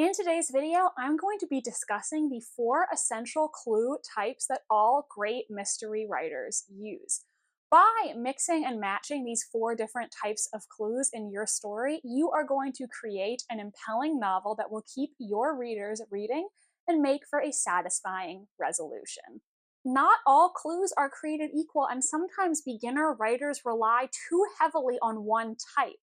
In today's video, I'm going to be discussing the 4 essential clue types that all great mystery writers use. By mixing and matching these 4 different types of clues in your story, you are going to create an impelling novel that will keep your readers reading and make for a satisfying resolution. Not all clues are created equal, and sometimes beginner writers rely too heavily on one type.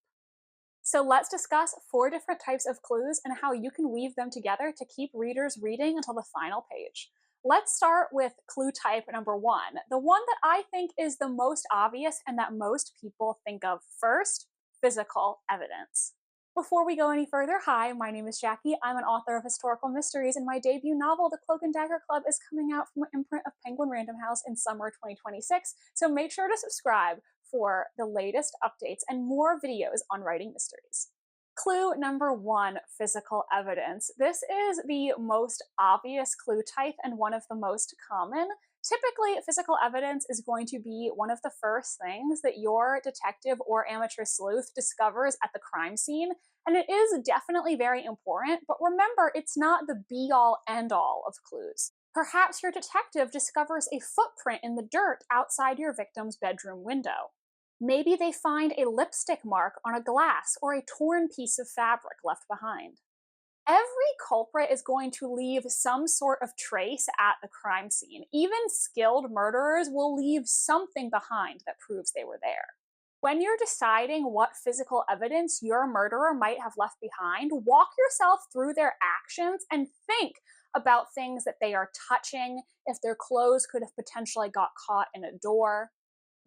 So let's discuss 4 different types of clues and how you can weave them together to keep readers reading until the final page. Let's start with clue type number 1, the one that I think is the most obvious and that most people think of first: physical evidence. Before we go any further, hi, my name is Jackie. I'm an author of historical mysteries, and my debut novel, The Cloak and Dagger Club, is coming out from an imprint of Penguin Random House in summer 2026, so make sure to subscribe for the latest updates and more videos on writing mysteries. Clue number 1, physical evidence. This is the most obvious clue type and one of the most common. Typically, physical evidence is going to be one of the first things that your detective or amateur sleuth discovers at the crime scene, and it is definitely very important, but remember, it's not the be-all, end-all of clues. Perhaps your detective discovers a footprint in the dirt outside your victim's bedroom window. Maybe they find a lipstick mark on a glass or a torn piece of fabric left behind. Every culprit is going to leave some sort of trace at the crime scene. Even skilled murderers will leave something behind that proves they were there. When you're deciding what physical evidence your murderer might have left behind, walk yourself through their actions and think about things that they are touching, if their clothes could have potentially got caught in a door.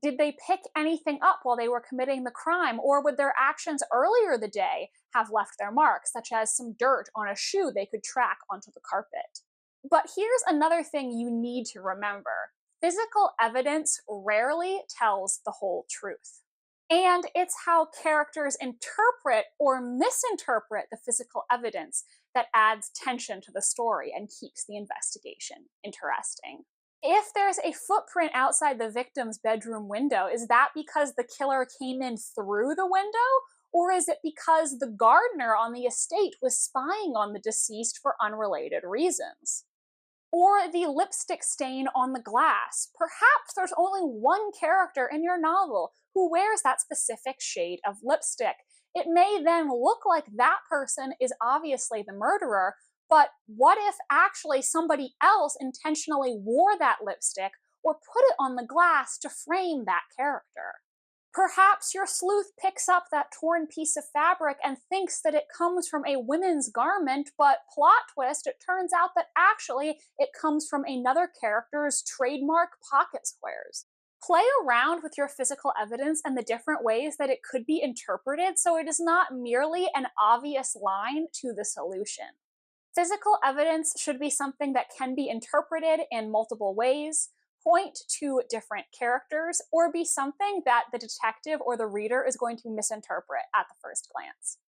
Did they pick anything up while they were committing the crime, or would their actions earlier the day have left their mark, such as some dirt on a shoe they could track onto the carpet? But here's another thing you need to remember. Physical evidence rarely tells the whole truth. And it's how characters interpret or misinterpret the physical evidence that adds tension to the story and keeps the investigation interesting. If there's a footprint outside the victim's bedroom window, is that because the killer came in through the window? Or is it because the gardener on the estate was spying on the deceased for unrelated reasons? Or the lipstick stain on the glass. Perhaps there's only one character in your novel who wears that specific shade of lipstick. It may then look like that person is obviously the murderer, but what if actually somebody else intentionally wore that lipstick or put it on the glass to frame that character? Perhaps your sleuth picks up that torn piece of fabric and thinks that it comes from a women's garment, but plot twist, it turns out that actually it comes from another character's trademark pocket squares. Play around with your physical evidence and the different ways that it could be interpreted so it is not merely an obvious line to the solution. Physical evidence should be something that can be interpreted in multiple ways, point to different characters, or be something that the detective or the reader is going to misinterpret at the first glance.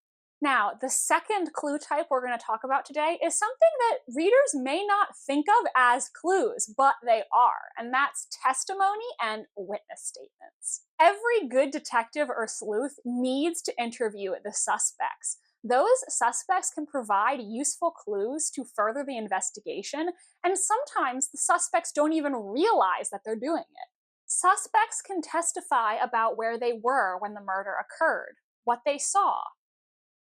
Now, the second clue type we're going to talk about today is something that readers may not think of as clues, but they are, and that's testimony and witness statements. Every good detective or sleuth needs to interview the suspects. Those suspects can provide useful clues to further the investigation, and sometimes the suspects don't even realize that they're doing it. Suspects can testify about where they were when the murder occurred, what they saw,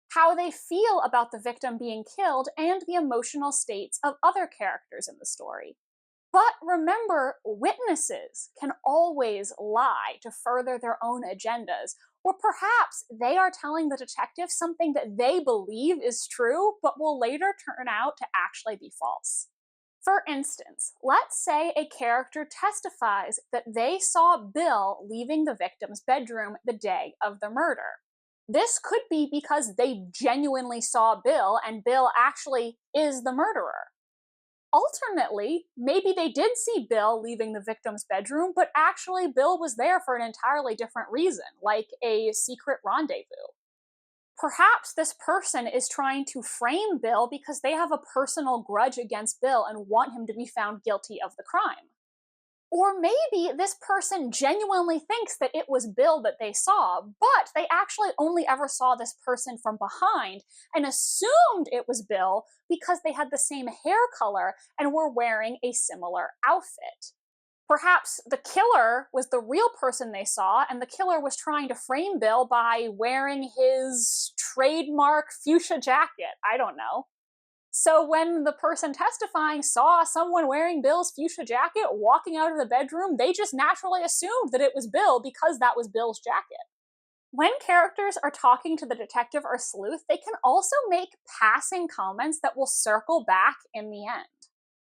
how they feel about the victim being killed, and the emotional states of other characters in the story. But remember, witnesses can always lie to further their own agendas, or perhaps they are telling the detective something that they believe is true, but will later turn out to actually be false. For instance, let's say a character testifies that they saw Bill leaving the victim's bedroom the day of the murder. This could be because they genuinely saw Bill and Bill actually is the murderer. Alternately, maybe they did see Bill leaving the victim's bedroom, but actually Bill was there for an entirely different reason, like a secret rendezvous. Perhaps this person is trying to frame Bill because they have a personal grudge against Bill and want him to be found guilty of the crime. Or maybe this person genuinely thinks that it was Bill that they saw, but they actually only ever saw this person from behind and assumed it was Bill because they had the same hair color and were wearing a similar outfit. Perhaps the killer was the real person they saw, and the killer was trying to frame Bill by wearing his trademark fuchsia jacket. I don't know. So when the person testifying saw someone wearing Bill's fuchsia jacket walking out of the bedroom, they just naturally assumed that it was Bill because that was Bill's jacket. When characters are talking to the detective or sleuth, they can also make passing comments that will circle back in the end.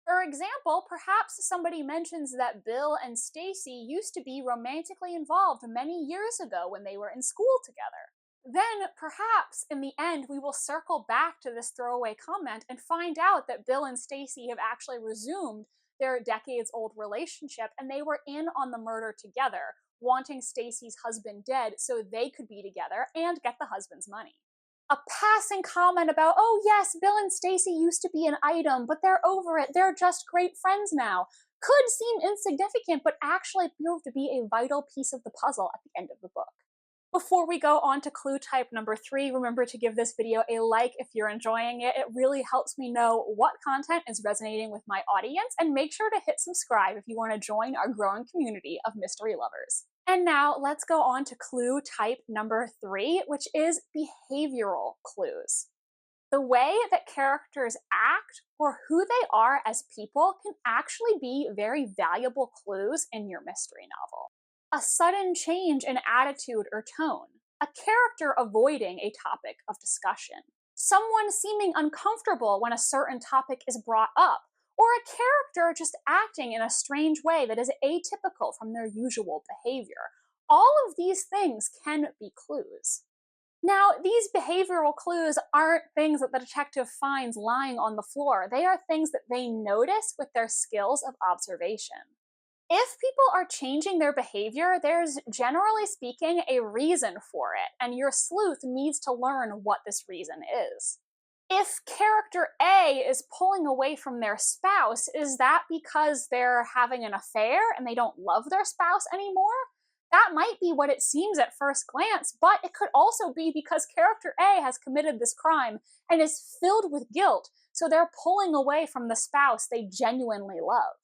For example, perhaps somebody mentions that Bill and Stacy used to be romantically involved many years ago when they were in school together. Then, perhaps, in the end, we will circle back to this throwaway comment and find out that Bill and Stacy have actually resumed their decades-old relationship and they were in on the murder together, wanting Stacy's husband dead so they could be together and get the husband's money. A passing comment about, oh yes, Bill and Stacy used to be an item, but they're over it, they're just great friends now, could seem insignificant, but actually prove to be a vital piece of the puzzle at the end of the book. Before we go on to clue type number 3, remember to give this video a like if you're enjoying it. It really helps me know what content is resonating with my audience, and make sure to hit subscribe if you want to join our growing community of mystery lovers. And now let's go on to clue type number 3, which is behavioral clues. The way that characters act or who they are as people can actually be very valuable clues in your mystery novel. A sudden change in attitude or tone, a character avoiding a topic of discussion, someone seeming uncomfortable when a certain topic is brought up, or a character just acting in a strange way that is atypical from their usual behavior. All of these things can be clues. Now, these behavioral clues aren't things that the detective finds lying on the floor. They are things that they notice with their skills of observation. If people are changing their behavior, there's generally speaking a reason for it, and your sleuth needs to learn what this reason is. If character A is pulling away from their spouse, is that because they're having an affair and they don't love their spouse anymore? That might be what it seems at first glance, but it could also be because character A has committed this crime and is filled with guilt, so they're pulling away from the spouse they genuinely love.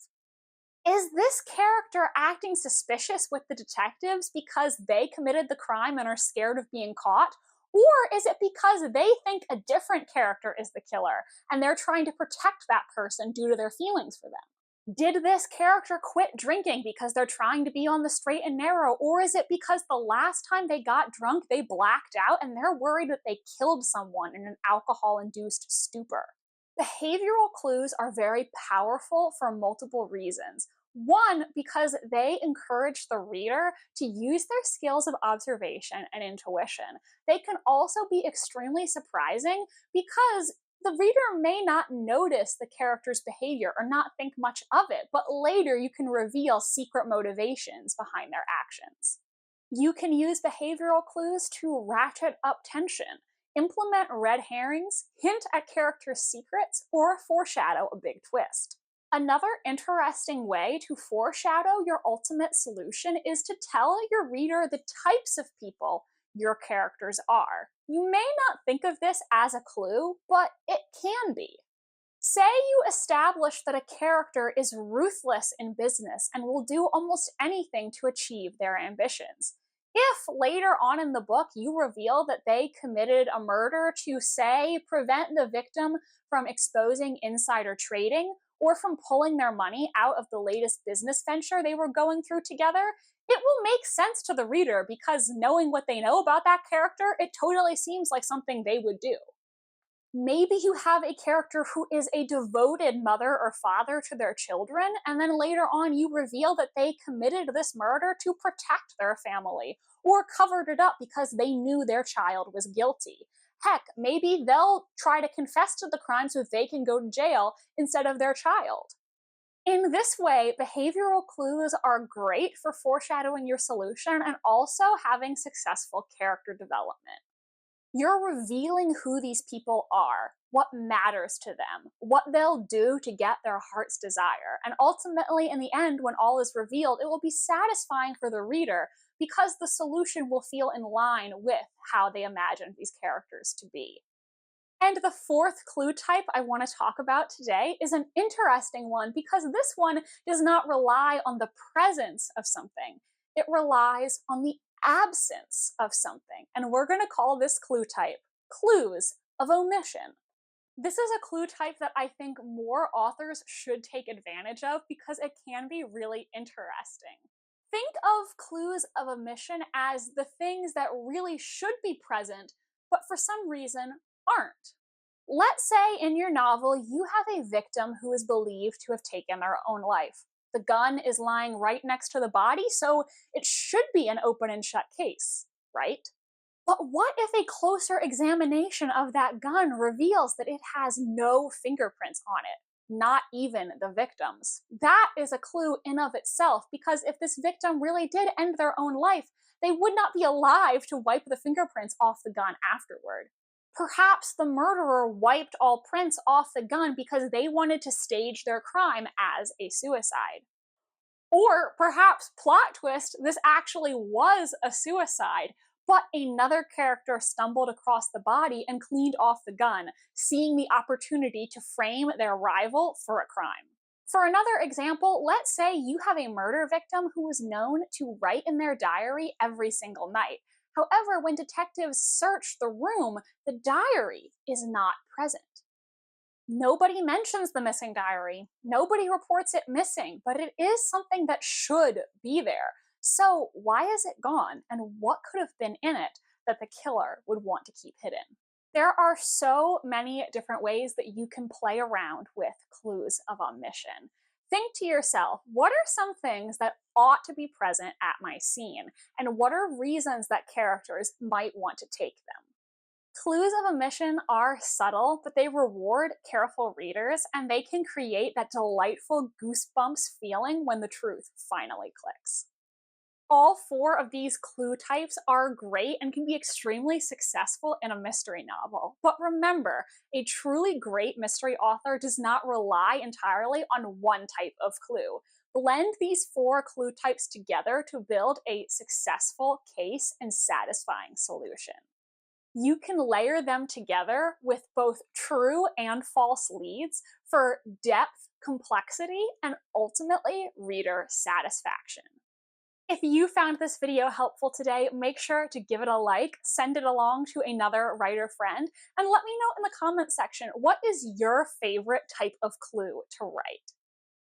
Is this character acting suspicious with the detectives because they committed the crime and are scared of being caught? Or is it because they think a different character is the killer and they're trying to protect that person due to their feelings for them? Did this character quit drinking because they're trying to be on the straight and narrow? Or is it because the last time they got drunk, they blacked out and they're worried that they killed someone in an alcohol-induced stupor? Behavioral clues are very powerful for multiple reasons. One, because they encourage the reader to use their skills of observation and intuition. They can also be extremely surprising because the reader may not notice the character's behavior or not think much of it, but later you can reveal secret motivations behind their actions. You can use behavioral clues to ratchet up tension, implement red herrings, hint at characters' secrets, or foreshadow a big twist. Another interesting way to foreshadow your ultimate solution is to tell your reader the types of people your characters are. You may not think of this as a clue, but it can be. Say you establish that a character is ruthless in business and will do almost anything to achieve their ambitions. If later on in the book you reveal that they committed a murder to, say, prevent the victim from exposing insider trading or from pulling their money out of the latest business venture they were going through together, it will make sense to the reader because knowing what they know about that character, it totally seems like something they would do. Maybe you have a character who is a devoted mother or father to their children, and then later on you reveal that they committed this murder to protect their family, or covered it up because they knew their child was guilty. Heck, maybe they'll try to confess to the crime so they can go to jail instead of their child. In this way, behavioral clues are great for foreshadowing your solution and also having successful character development. You're revealing who these people are, what matters to them, what they'll do to get their heart's desire. And ultimately, in the end, when all is revealed, it will be satisfying for the reader because the solution will feel in line with how they imagined these characters to be. And the fourth clue type I want to talk about today is an interesting one because this one does not rely on the presence of something. It relies on the absence of something. And we're going to call this clue type clues of omission. This is a clue type that I think more authors should take advantage of because it can be really interesting. Think of clues of omission as the things that really should be present, but for some reason aren't. Let's say in your novel you have a victim who is believed to have taken their own life. The gun is lying right next to the body, so it should be an open and shut case, right? But what if a closer examination of that gun reveals that it has no fingerprints on it? Not even the victim's. That is a clue in of itself, because if this victim really did end their own life, they would not be alive to wipe the fingerprints off the gun afterward. Perhaps the murderer wiped all prints off the gun because they wanted to stage their crime as a suicide. Or perhaps, plot twist, this actually was a suicide, but another character stumbled across the body and cleaned off the gun, seeing the opportunity to frame their rival for a crime. For another example, let's say you have a murder victim who was known to write in their diary every single night. However, when detectives search the room, the diary is not present. Nobody mentions the missing diary. Nobody reports it missing, but it is something that should be there. So why is it gone, and what could have been in it that the killer would want to keep hidden? There are so many different ways that you can play around with clues of omission. Think to yourself, what are some things that ought to be present at my scene, and what are reasons that characters might want to take them? Clues of omission are subtle, but they reward careful readers, and they can create that delightful goosebumps feeling when the truth finally clicks. All four of these clue types are great and can be extremely successful in a mystery novel. But remember, a truly great mystery author does not rely entirely on one type of clue. Blend these four clue types together to build a successful case and satisfying solution. You can layer them together with both true and false leads for depth, complexity, and ultimately reader satisfaction. If you found this video helpful today, make sure to give it a like, send it along to another writer friend, and let me know in the comments section, what is your favorite type of clue to write?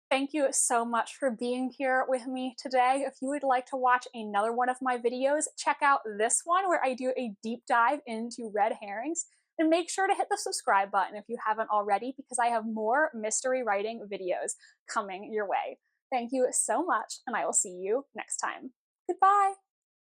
Thank you so much for being here with me today. If you would like to watch another one of my videos, check out this one where I do a deep dive into red herrings. And make sure to hit the subscribe button if you haven't already, because I have more mystery writing videos coming your way. Thank you so much, and I will see you next time. Goodbye!